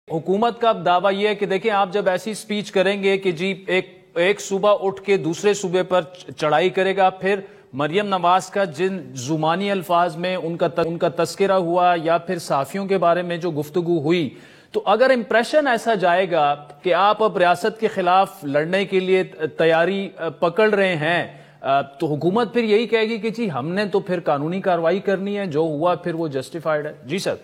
हुकूमत का दावा यह है कि देखिए, आप जब ऐसी स्पीच करेंगे कि जी एक सूबा उठ के दूसरे सूबे पर चढ़ाई करेगा, फिर मरियम नवाज का जिन जुबानी अल्फाज में उनका तस्करा हुआ या फिर साफियों के बारे में जो गुफ्तगू हुई, तो अगर इंप्रेशन ऐसा जाएगा कि आप अब रियासत के खिलाफ लड़ने के लिए तैयारी पकड़ रहे हैं, तो हुकूमत फिर यही कहेगी कि जी हमने तो फिर कानूनी कार्रवाई करनी है, जो हुआ फिर वो जस्टिफाइड है। जी सर।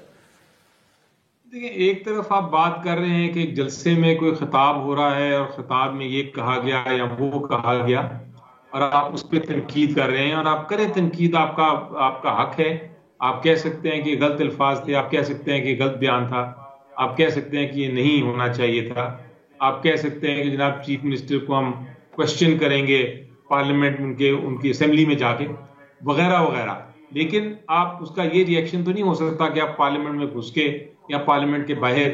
देखिए, एक तरफ आप बात कर रहे हैं कि एक जलसे में कोई खिताब हो रहा है और खिताब में ये कहा गया या वो कहा गया और आप उस पर तनकीद कर रहे हैं, और आप करें तनकीद, आपका आपका हक है। आप कह सकते हैं कि गलत अल्फाज थे, आप कह सकते हैं कि गलत बयान था, आप कह सकते हैं कि ये नहीं होना चाहिए था, आप कह सकते हैं कि जनाब चीफ मिनिस्टर को हम क्वेश्चन करेंगे पार्लियामेंट में, उनकी असेंबली में जाके, वगैरह वगैरह। लेकिन आप उसका ये रिएक्शन तो नहीं हो सकता कि आप पार्लियामेंट में घुस के या पार्लियामेंट के बाहर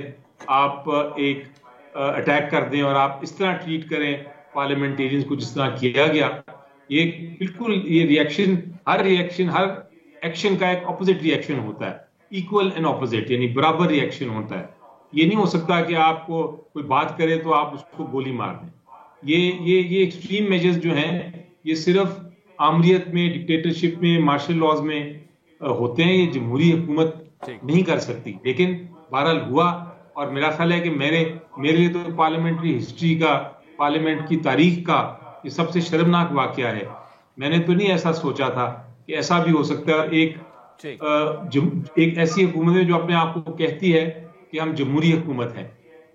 आप एक अटैक कर दें और आप इस तरह ट्रीट करें पार्लियामेंटेरियंस को जिस तरह किया गया। ये बिल्कुल, ये रिएक्शन, हर एक्शन का एक ऑपोजिट रिएक्शन होता है, इक्वल एंड ऑपोजिट, यानी बराबर रिएक्शन होता है। ये नहीं हो सकता कि आपको कोई बात करे तो आप उसको गोली मार दें। ये एक्सट्रीम मेजर्स जो हैं, ये सिर्फ आमरीत में, डिक्टेटरशिप में, मार्शल लॉज में होते हैं। ये जमहूरी हुकूमत नहीं कर सकती। लेकिन बहरहाल हुआ, और मेरा ख्याल है कि मेरे लिए तो पार्लियामेंट्री हिस्ट्री का, पार्लियामेंट की तारीख का ये सबसे शर्मनाक वाकया है। मैंने तो नहीं ऐसा सोचा था कि ऐसा भी हो सकता है। एक ऐसी हुकूमत है जो अपने आप को कहती है कि हम जमहूरी हुकूमत है।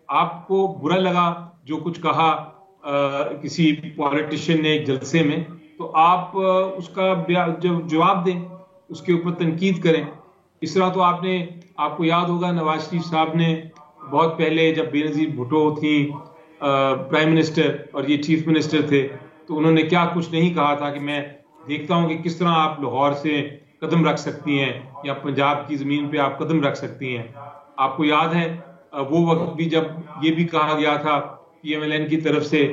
आपको बुरा लगा जो कुछ कहा किसी पॉलिटिशियन ने एक जलसे में, तो आप उसका जवाब दें, उसके ऊपर तनकीद करें। इस तरह तो आपको याद होगा, नवाज शरीफ साहब ने बहुत पहले, जब बेनजीर भुट्टो थी प्राइम मिनिस्टर और ये चीफ मिनिस्टर थे, तो उन्होंने क्या कुछ नहीं कहा था कि मैं देखता हूं कि किस तरह आप लाहौर से कदम रख सकती हैं या पंजाब की जमीन पे आप कदम रख सकती हैं। आपको याद है वो वक्त भी जब ये भी कहा गया था PMLN की तरफ से,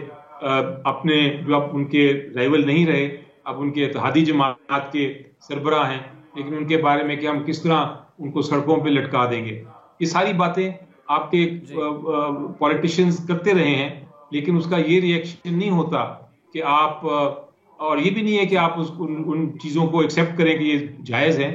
अपने जो अब उनके राइवल नहीं रहे, अब उनके इत्तेहादी जमात के सरबराह हैं, लेकिन उनके बारे में कि हम किस तरह उनको सड़कों पे लटका देंगे। ये सारी बातें आपके पॉलिटिशियंस करते रहे हैं, लेकिन उसका ये रिएक्शन नहीं होता कि आप, और ये भी नहीं है कि आप उन चीजों को एक्सेप्ट करें कि ये जायज है।